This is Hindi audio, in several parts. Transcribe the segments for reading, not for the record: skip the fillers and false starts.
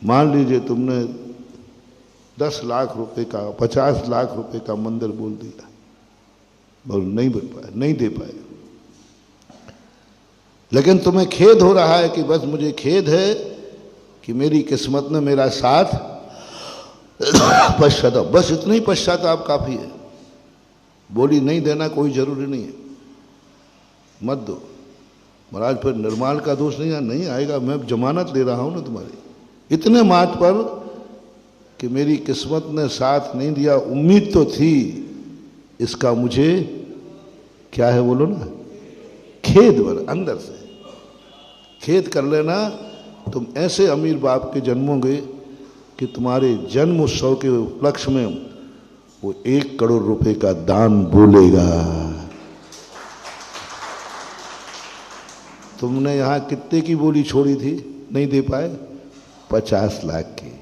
मान लीजिए तुमने 10 लाख रुपए का 50 लाख रुपए का मंदिर बोल दिया और नहीं बन पाए, नहीं दे पाए, लेकिन तुम्हें खेद हो रहा है कि बस मुझे खेद है कि मेरी किस्मत ने मेरा साथ पश्चाताप, बस इतना ही पश्चाताप काफी है। बोली नहीं देना कोई जरूरी नहीं है, मत दो। महाराज फिर निर्माण का दोष नहीं आएगा, मैं जमानत ले रहा हूं ना तुम्हारी, इतने मात पर कि मेरी किस्मत ने साथ नहीं दिया। उम्मीद तो थी, इसका मुझे क्या है बोलो ना, खेद वर अंदर से खेद कर लेना। तुम ऐसे अमीर बाप के जन्मोगे कि तुम्हारे जन्म उत्सव के उपलक्ष्य में वो 1 करोड़ रुपए का दान बोलेगा। तुमने यहां कितने की बोली छोड़ी थी, नहीं दे पाए, 50 लाख की।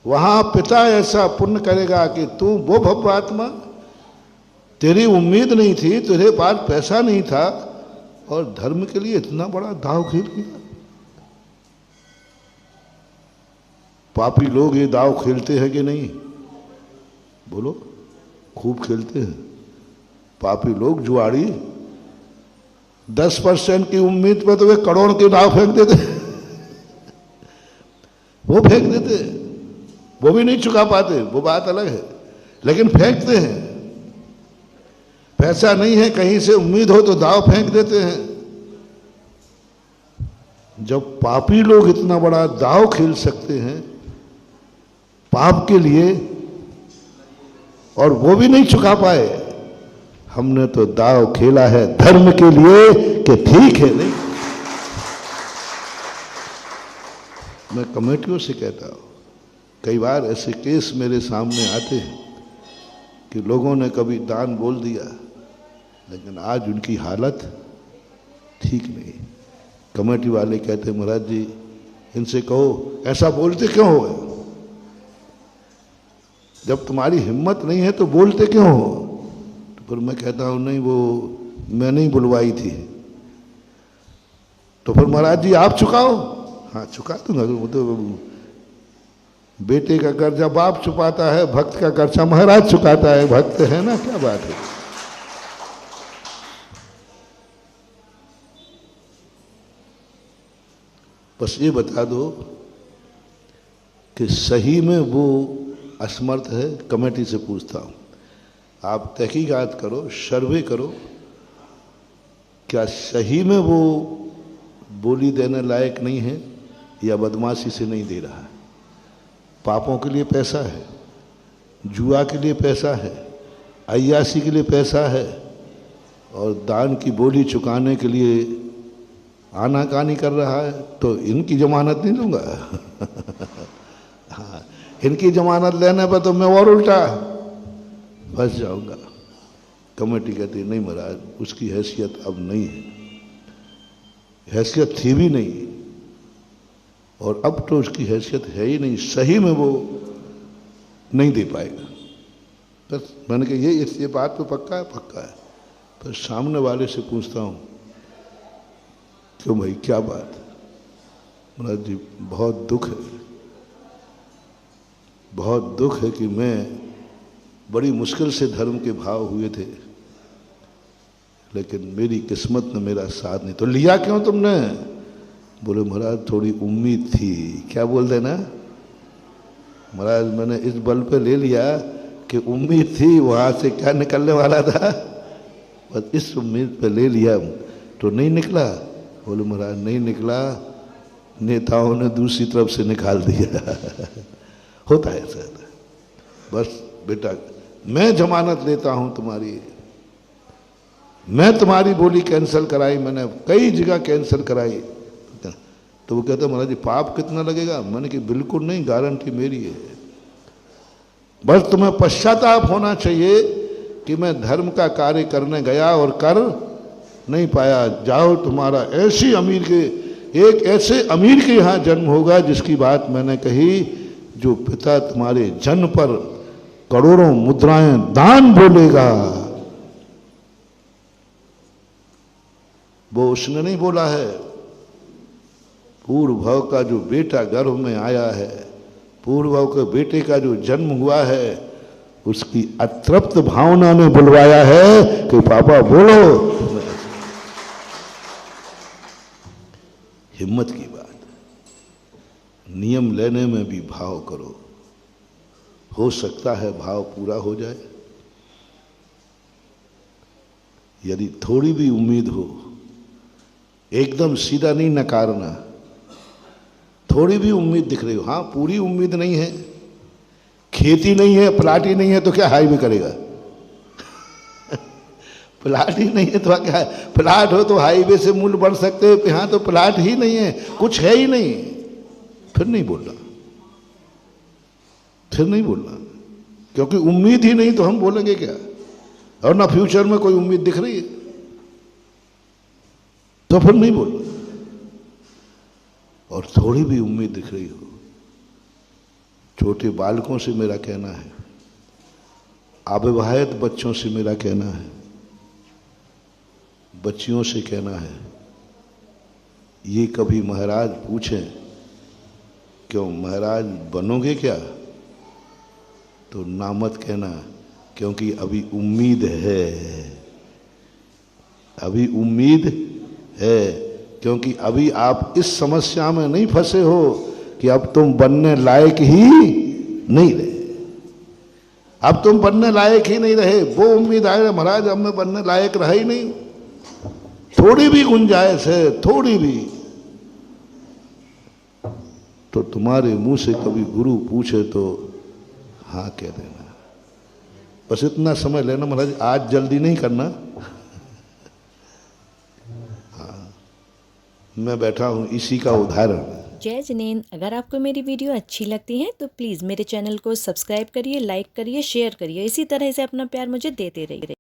वहां पिता ऐसा पुण्य करेगा कि तू वो भव्यात्मा, तेरी उम्मीद नहीं थी, तेरे पास पैसा नहीं था और धर्म के लिए इतना बड़ा दाव खेल लिया। पापी लोग ये दाव खेलते हैं कि नहीं बोलो, खूब खेलते हैं। पापी लोग जुआड़ी 10% की उम्मीद पर तो वे करोड़ के दाव फेंक देते वो फेंक देते, वो भी नहीं चुका पाते, वो बात अलग है, लेकिन फेंकते हैं। पैसा नहीं है, कहीं से उम्मीद हो तो दाव फेंक देते हैं। जब पापी लोग इतना बड़ा दाव खेल सकते हैं पाप के लिए और वो भी नहीं चुका पाए, हमने तो दाव खेला है धर्म के लिए कि ठीक है। नहीं, मैं कमेटियों से कहता हूं, कई बार ऐसे केस मेरे सामने आते हैं कि लोगों ने कभी दान बोल दिया लेकिन आज उनकी हालत ठीक नहीं। कमेटी वाले कहते महाराज जी इनसे कहो ऐसा बोलते क्यों हो, जब तुम्हारी हिम्मत नहीं है तो बोलते क्यों हो। तो फिर मैं कहता हूं नहीं वो मैंने ही बुलवाई थी। तो फिर महाराज जी आप चुकाओ, हाँ चुका दूंगा। वो तो बेटे का कर्जा बाप चुकाता है, भक्त का कर्जा महाराज चुकाता है, भक्त है ना, क्या बात है। बस ये बता दो कि सही में वो असमर्थ है। कमेटी से पूछता हूं, आप तहकीकात करो, सर्वे करो, क्या सही में वो बोली देने लायक नहीं है या बदमाशी से नहीं दे रहा है। पापों के लिए पैसा है, जुआ के लिए पैसा है, अय्यासी के लिए पैसा है और दान की बोली चुकाने के लिए आनाकानी कर रहा है, तो इनकी जमानत नहीं दूंगा हाँ, इनकी जमानत लेने पर तो मैं और उल्टा फंस जाऊंगा। कमेटी कहती नहीं महाराज उसकी हैसियत अब नहीं है, हैसियत थी भी नहीं और अब तो उसकी हैसियत है ही नहीं, सही में वो नहीं दे पाएगा। बस मैंने कहा ये बात तो पक्का है, पक्का है। पर सामने वाले से पूछता हूं क्यों भाई क्या बात है। महाराज जी बहुत दुख है, बहुत दुख है कि मैं बड़ी मुश्किल से धर्म के भाव हुए थे लेकिन मेरी किस्मत ने मेरा साथ नहीं। तो लिया क्यों तुमने। बोले महाराज थोड़ी उम्मीद थी। क्या बोल देना महाराज मैंने इस बल पे ले लिया कि उम्मीद थी, वहां से क्या निकलने वाला था बस इस उम्मीद पे ले लिया तो नहीं निकला। बोले महाराज नहीं निकला, नेताओं ने दूसरी तरफ से निकाल दिया होता है ऐसा। बस बेटा मैं जमानत लेता हूं तुम्हारी, मैं तुम्हारी बोली कैंसिल कराई, मैंने कई जगह कैंसिल कराई। तो वो कहते महाराज जी पाप कितना लगेगा। मैंने कि बिल्कुल नहीं, गारंटी मेरी है। बस तुम्हें पश्चाताप होना चाहिए कि मैं धर्म का कार्य करने गया और कर नहीं पाया। जाओ तुम्हारा ऐसी अमीर के एक ऐसे अमीर के यहां जन्म होगा जिसकी बात मैंने कही, जो पिता तुम्हारे जन्म पर करोड़ों मुद्राएं दान बोलेगा। वो उसने नहीं बोला है, पूर्व भव का जो बेटा गर्भ में आया है, पूर्व भव के बेटे का जो जन्म हुआ है, उसकी अतृप्त भावना ने बुलवाया है कि पापा बोलो। हिम्मत की बात, नियम लेने में भी भाव करो, हो सकता है भाव पूरा हो जाए। यदि थोड़ी भी उम्मीद हो, एकदम सीधा नहीं नकारना, थोड़ी भी उम्मीद दिख रही हो, हाँ पूरी उम्मीद नहीं है, खेती नहीं है, प्लाट ही नहीं है, तो क्या हाईवे करेगा? प्लाट ही नहीं है तो क्या है? प्लाट हो तो हाईवे से मूल बढ़ सकते हो, यहाँ तो प्लाट ही नहीं है, कुछ है ही नहीं, फिर नहीं बोलना, फिर नहीं बोलना, क्योंकि उम्मीद ही नहीं तो हम बोलेंगे क्या? और ना फ्यूचर में कोई उम्मीद दिख रही है, तो फिर नहीं बोलना। और थोड़ी भी उम्मीद दिख रही हो, छोटे बालकों से मेरा कहना है, अविवाहित बच्चों से मेरा कहना है, बच्चियों से कहना है, ये कभी महाराज पूछें क्यों महाराज बनोगे क्या, तो ना मत कहना, क्योंकि अभी उम्मीद है, अभी उम्मीद है, क्योंकि अभी आप इस समस्या में नहीं फंसे हो कि अब तुम बनने लायक ही नहीं रहे, अब तुम बनने लायक ही नहीं रहे। वो उम्मीद आए महाराज अब मैं बनने लायक रहा ही नहीं, थोड़ी भी गुंजाइश है, थोड़ी भी, तो तुम्हारे मुंह से कभी गुरु पूछे तो हाँ कह देना। बस इतना समय लेना महाराज, आज जल्दी नहीं करना। हाँ, मैं बैठा हूं, इसी का उदाहरण। जय जिनेंद्र, अगर आपको मेरी वीडियो अच्छी लगती है तो प्लीज़ मेरे चैनल को सब्सक्राइब करिए, लाइक करिए, शेयर करिए। इसी तरह से अपना प्यार मुझे देते रहिए।